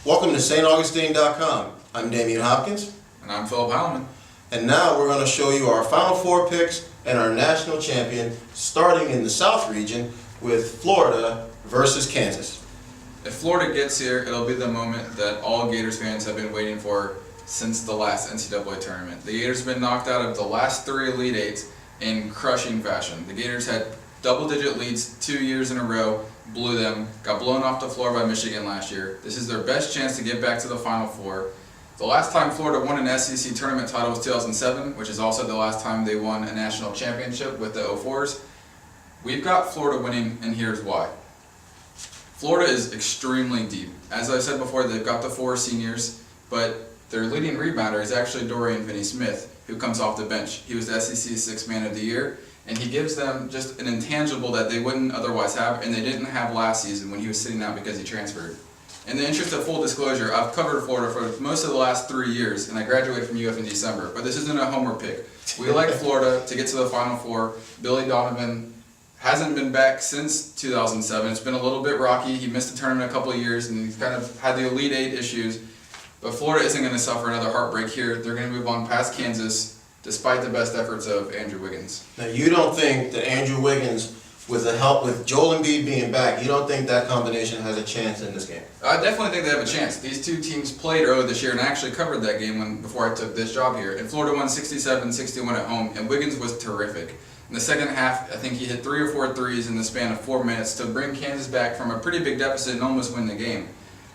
Welcome to StAugustine.com. I'm Damian Hopkins. And I'm Phillip Heilman. And now we're going to show you our Final Four picks and our national champion, starting in the South region with Florida versus Kansas. If Florida gets here, it'll be the moment that all Gators fans have been waiting for since the last NCAA tournament. The Gators have been knocked out of the last 3 Elite Eights in crushing fashion. The Gators had double-digit leads 2 years in a row, blew them, got blown off the floor by Michigan last year. This is their best chance to get back to the Final Four. The last time Florida won an SEC tournament title was 2007, which is also the last time they won a national championship with the 04s. We've got Florida winning, and here's why. Florida is extremely deep. As I said before, they've got the 4 seniors, but their leading rebounder is actually Dorian Finney-Smith, who comes off the bench. He was the SEC Sixth Man of the Year, and he gives them just an intangible that they wouldn't otherwise have, and they didn't have last season when he was sitting out because he transferred. In the interest of full disclosure, I've covered Florida for most of the last 3 years, and I graduated from UF in December, but this isn't a homer pick. We like Florida to get to the Final Four. Billy Donovan hasn't been back since 2007. It's been a little bit rocky. He missed the tournament a couple of years, and he's kind of had the Elite Eight issues. But Florida isn't going to suffer another heartbreak here. They're going to move on past Kansas, despite the best efforts of Andrew Wiggins. Now, you don't think that Andrew Wiggins, with the help with Joel Embiid being back, you don't think that combination has a chance in this game? I definitely think they have a chance. These two teams played earlier this year, and I actually covered that game before I took this job here. And Florida won 67-61 at home, and Wiggins was terrific. In the second half, I think he hit 3 or 4 threes in the span of 4 minutes to bring Kansas back from a pretty big deficit and almost win the game.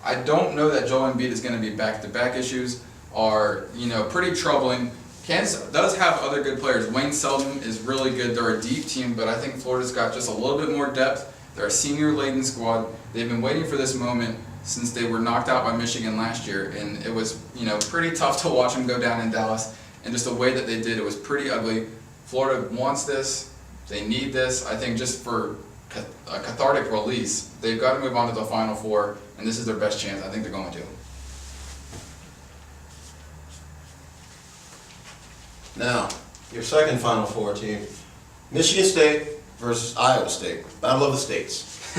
I don't know that Joel Embiid is going to be back-to-back. Issues are, pretty troubling. Kansas does have other good players. Wayne Selden is really good. They're a deep team, but I think Florida's got just a little bit more depth. They're a senior-laden squad. They've been waiting for this moment since they were knocked out by Michigan last year, and it was, pretty tough to watch them go down in Dallas. And just the way that they did, it was pretty ugly. Florida wants this. They need this. I think just for a cathartic release, they've got to move on to the Final Four, and this is their best chance. I think they're going to. Now, your second Final Four team, Michigan State versus Iowa State. Battle of the States.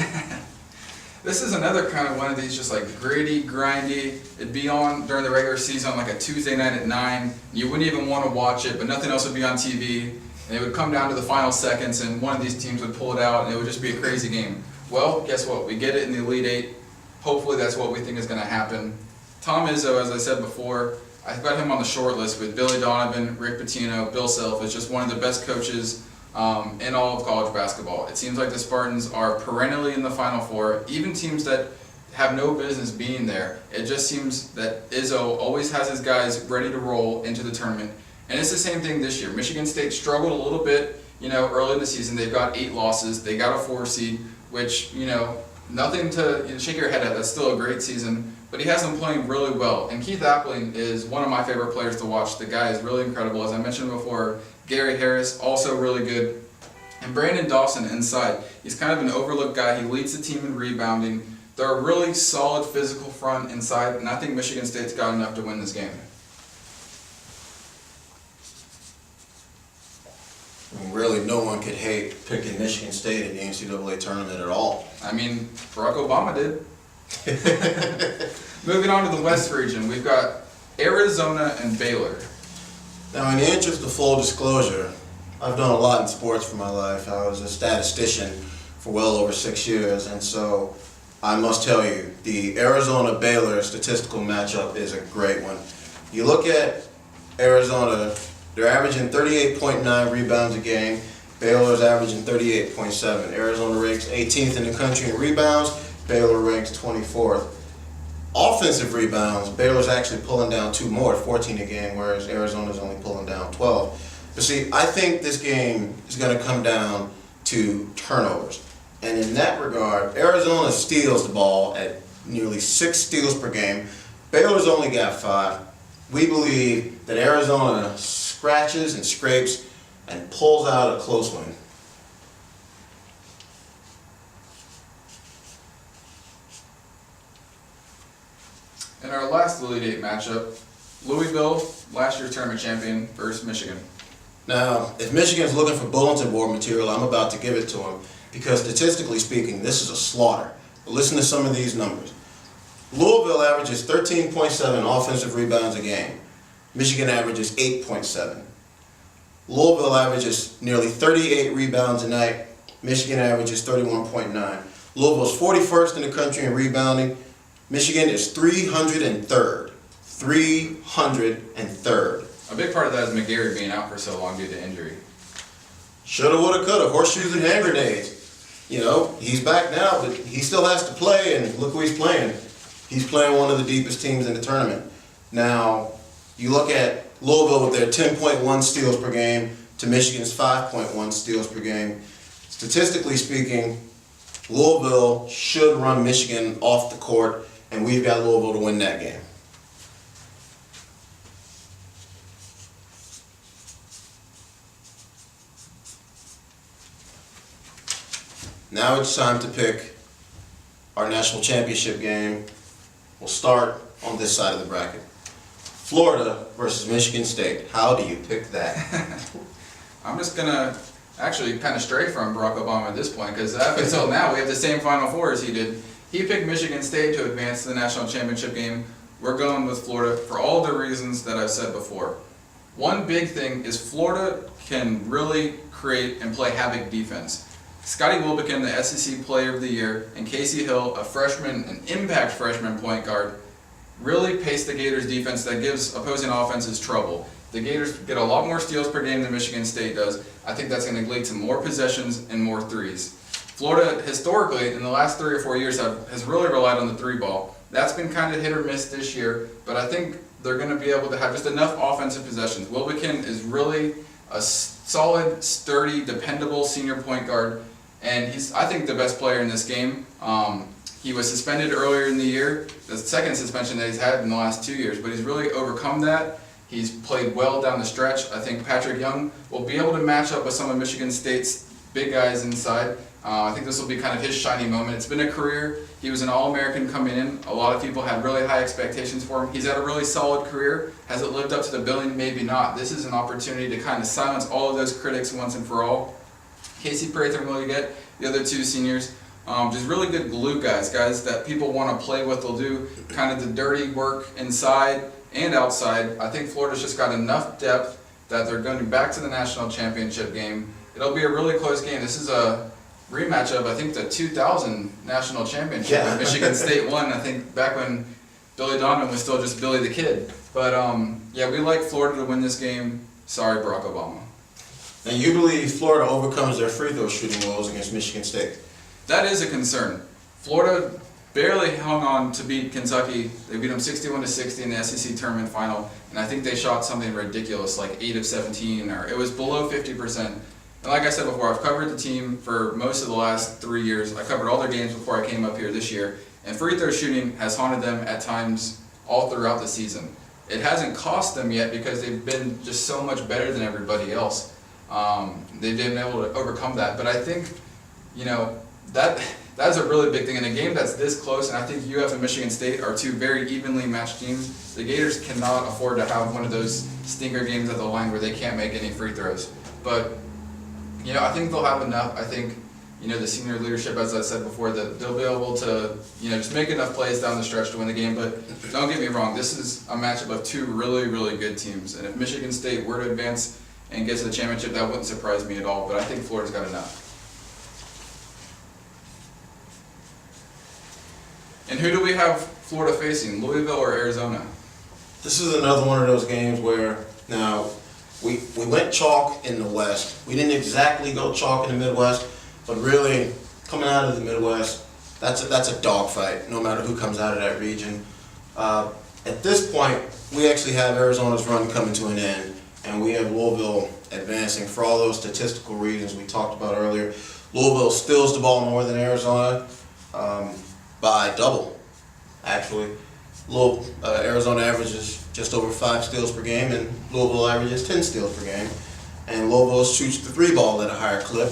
This is another kind of one of these just like gritty, grindy. It'd be on during the regular season on like a Tuesday night at 9. You wouldn't even want to watch it, but nothing else would be on TV. And it would come down to the final seconds, and one of these teams would pull it out, and it would just be a crazy game. Well, guess what? We get it in the Elite Eight. Hopefully that's what we think is going to happen. Tom Izzo, as I said before, I've got him on the short list with Billy Donovan, Rick Pitino, Bill Self is just one of the best coaches in all of college basketball. It seems like the Spartans are perennially in the Final Four, even teams that have no business being there. It just seems that Izzo always has his guys ready to roll into the tournament. And it's the same thing this year. Michigan State struggled a little bit, early in the season. They've got 8 losses. They got a 4 seed, which, nothing to shake your head at. That's still a great season. But he has them playing really well. And Keith Appling is one of my favorite players to watch. The guy is really incredible. As I mentioned before, Gary Harris, also really good. And Brandon Dawson inside. He's kind of an overlooked guy. He leads the team in rebounding. They're a really solid physical front inside, and I think Michigan State's got enough to win this game. Really, no one could hate picking Michigan State in the NCAA tournament at all. I mean, Barack Obama did. Moving on to the West region, we've got Arizona and Baylor. Now, in the interest of full disclosure, I've done a lot in sports for my life. I was a statistician for well over 6 years, and so I must tell you, the Arizona-Baylor statistical matchup is a great one. You look at Arizona, they're averaging 38.9 rebounds a game. Baylor's averaging 38.7. Arizona ranks 18th in the country in rebounds. Baylor ranks 24th. Offensive rebounds, Baylor's actually pulling down 2 more, 14 a game, whereas Arizona's only pulling down 12. But see, I think this game is going to come down to turnovers. And in that regard, Arizona steals the ball at nearly 6 steals per game. Baylor's only got 5. We believe that Arizona scratches and scrapes and pulls out a close one. In our last Elite Eight matchup, Louisville, last year's tournament champion, versus Michigan. Now, if Michigan's looking for bulletin board material, I'm about to give it to them because statistically speaking, this is a slaughter. But listen to some of these numbers. Louisville averages 13.7 offensive rebounds a game. Michigan averages 8.7. Louisville averages nearly 38 rebounds a night. Michigan averages 31.9. Louisville's 41st in the country in rebounding. Michigan is 303rd. 303rd. A big part of that is McGarry being out for so long due to injury. Shoulda, woulda, coulda. Horseshoes and hand grenades. You know, he's back now, but he still has to play, and look who he's playing. He's playing one of the deepest teams in the tournament. Now, you look at Louisville with their 10.1 steals per game to Michigan's 5.1 steals per game. Statistically speaking, Louisville should run Michigan off the court, and we've got Louisville to win that game. Now it's time to pick our national championship game. We'll start on this side of the bracket. Florida versus Michigan State. How do you pick that? I'm just going to actually kind of stray from Barack Obama at this point, because up until now we have the same Final Four as he did. He picked Michigan State to advance to the national championship game. We're going with Florida for all the reasons that I've said before. One big thing is Florida can really create and play havoc defense. Scotty Wilbekin, the SEC Player of the Year, and Casey Hill, a freshman, an impact freshman point guard, really pace the Gators defense that gives opposing offenses trouble. The Gators get a lot more steals per game than Michigan State does. I think that's going to lead to more possessions and more threes. Florida, historically, in the last 3 or 4 years, has really relied on the three ball. That's been kind of hit or miss this year, but I think they're going to be able to have just enough offensive possessions. Wilbekin is really a solid, sturdy, dependable senior point guard, and he's, I think, the best player in this game. He was suspended earlier in the year, the second suspension that he's had in the last 2 years, but he's really overcome that. He's played well down the stretch. I think Patrick Young will be able to match up with some of Michigan State's big guys inside. I think this will be kind of his shining moment. It's been a career. He was an All-American coming in. A lot of people had really high expectations for him. He's had a really solid career. Has it lived up to the billing? Maybe not. This is an opportunity to kind of silence all of those critics once and for all. Casey Prather will get the other two seniors. Just really good glue guys that people want to play with. They'll do kind of the dirty work inside and outside. I think Florida's just got enough depth that they're going to be back to the national championship game. It'll be a really close game. This is a rematch of, I think, the 2000 national championship. Yeah. Michigan State won, I think, back when Billy Donovan was still just Billy the Kid. But yeah, we like Florida to win this game. Sorry, Barack Obama. And you believe Florida overcomes their free throw shooting woes against Michigan State? That is a concern. Florida barely hung on to beat Kentucky. They beat them 61-60 in the SEC tournament final, and I think they shot something ridiculous, like 8 of 17, or it was below 50%. And like I said before, I've covered the team for most of the last 3 years. I covered all their games before I came up here this year, and free throw shooting has haunted them at times all throughout the season. It hasn't cost them yet because they've been just so much better than everybody else. They've been able to overcome that, but I think, you know, that's a really big thing. In a game that's this close, and I think UF and Michigan State are two very evenly matched teams, the Gators cannot afford to have one of those stinker games at the line where they can't make any free throws. But, you know, I think they'll have enough. I think, you know, the senior leadership, as I said before, that they'll be able to, you know, just make enough plays down the stretch to win the game. But don't get me wrong, this is a matchup of two really, really good teams. And if Michigan State were to advance and get to the championship, that wouldn't surprise me at all. But I think Florida's got enough. And who do we have Florida facing, Louisville or Arizona? This is another one of those games where, now, we went chalk in the West. We didn't exactly go chalk in the Midwest, but really, coming out of the Midwest, that's a dogfight, no matter who comes out of that region. At this point, we actually have Arizona's run coming to an end, and we have Louisville advancing for all those statistical reasons we talked about earlier. Louisville steals the ball more than Arizona. By double, actually. Arizona averages just over 5 steals per game, and Louisville averages 10 steals per game. And Louisville shoots the 3 ball at a higher clip.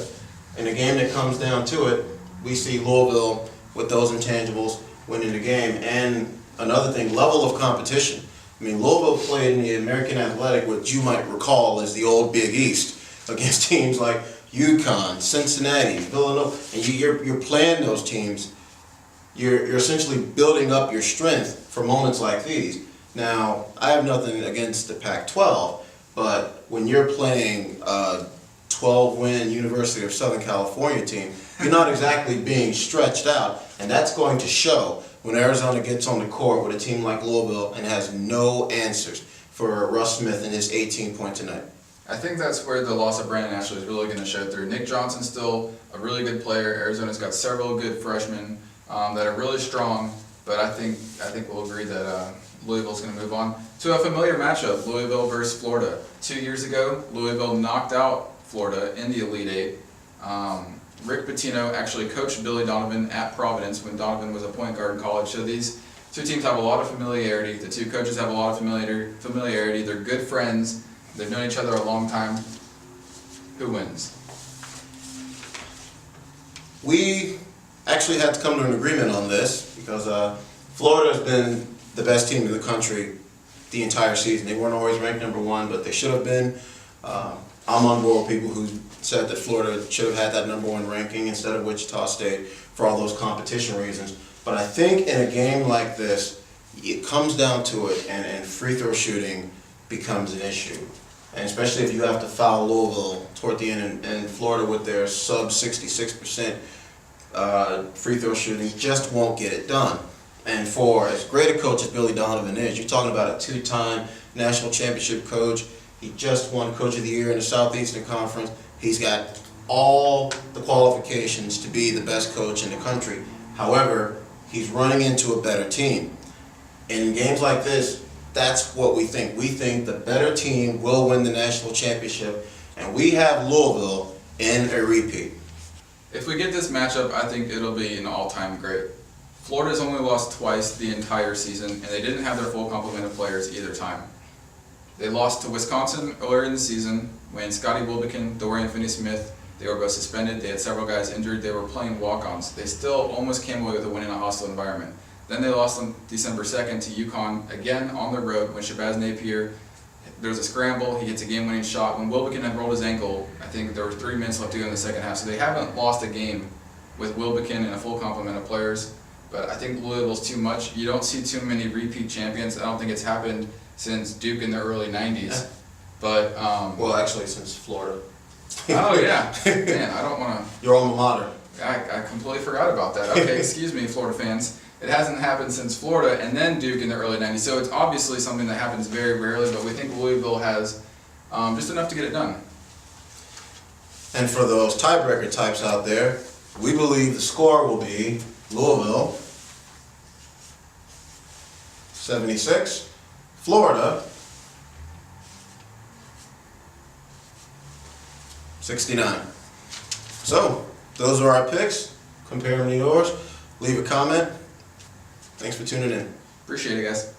In a game that comes down to it, we see Louisville with those intangibles winning the game. And another thing, level of competition. I mean, Louisville played in the American Athletic, which you might recall as the old Big East, against teams like UConn, Cincinnati, Villanova, and you're playing those teams. you're essentially building up your strength for moments like these. Now, I have nothing against the Pac-12, but when you're playing a 12-win University of Southern California team, you're not exactly being stretched out, and that's going to show when Arizona gets on the court with a team like Louisville and has no answers for Russ Smith and his 18-point tonight. I think that's where the loss of Brandon Ashley is really going to show through. Nick Johnson's still a really good player. Arizona's got several good freshmen that are really strong, but I think we'll agree that Louisville's going to move on to a familiar matchup, Louisville versus Florida. 2 years ago, Louisville knocked out Florida in the Elite Eight. Rick Pitino actually coached Billy Donovan at Providence when Donovan was a point guard in college. So these two teams have a lot of familiarity. The two coaches have a lot of familiarity. They're good friends. They've known each other a long time. Who wins? We actually had to come to an agreement on this because Florida has been the best team in the country the entire season. They weren't always ranked number one, but they should have been. I'm on board with people who said that Florida should have had that number one ranking instead of Wichita State for all those competition reasons. But I think in a game like this, it comes down to it, and free throw shooting becomes an issue. And especially if you have to foul Louisville toward the end, and Florida with their sub 66% free throw shooting just won't get it done. And for as great a coach as Billy Donovan is, you're talking about a two-time national championship coach. He just won Coach of the Year in the Southeastern Conference. He's got all the qualifications to be the best coach in the country. However, he's running into a better team. In games like this, that's what we think. We think the better team will win the national championship, and we have Louisville in a repeat. If we get this matchup, I think it'll be an all-time great. Florida's only lost twice the entire season, and they didn't have their full complement of players either time. They lost to Wisconsin earlier in the season when Scotty Wilbekin, Dorian Finney-Smith, they were both suspended. They had several guys injured. They were playing walk-ons. They still almost came away with a win in a hostile environment. Then they lost on December 2nd to UConn, again on the road, when Shabazz Napier, there was a scramble, he gets a game-winning shot. When Wilbekin had rolled his ankle, I think there were 3 minutes left to go in the second half. So they haven't lost a game with Wilbekin and a full complement of players. But I think Louisville's too much. You don't see too many repeat champions. I don't think it's happened since Duke in the early 90s. But Well, actually, since Florida. Oh yeah, man, I don't want to. Your alma mater. I completely forgot about that. Okay, excuse me, Florida fans. It hasn't happened since Florida and then Duke in the early 90s. So it's obviously something that happens very rarely, but we think Louisville has just enough to get it done. And for those tiebreaker types out there, we believe the score will be Louisville 76, Florida 69. So, those are our picks. Compare them to yours. Leave a comment. Thanks for tuning in. Appreciate it, guys.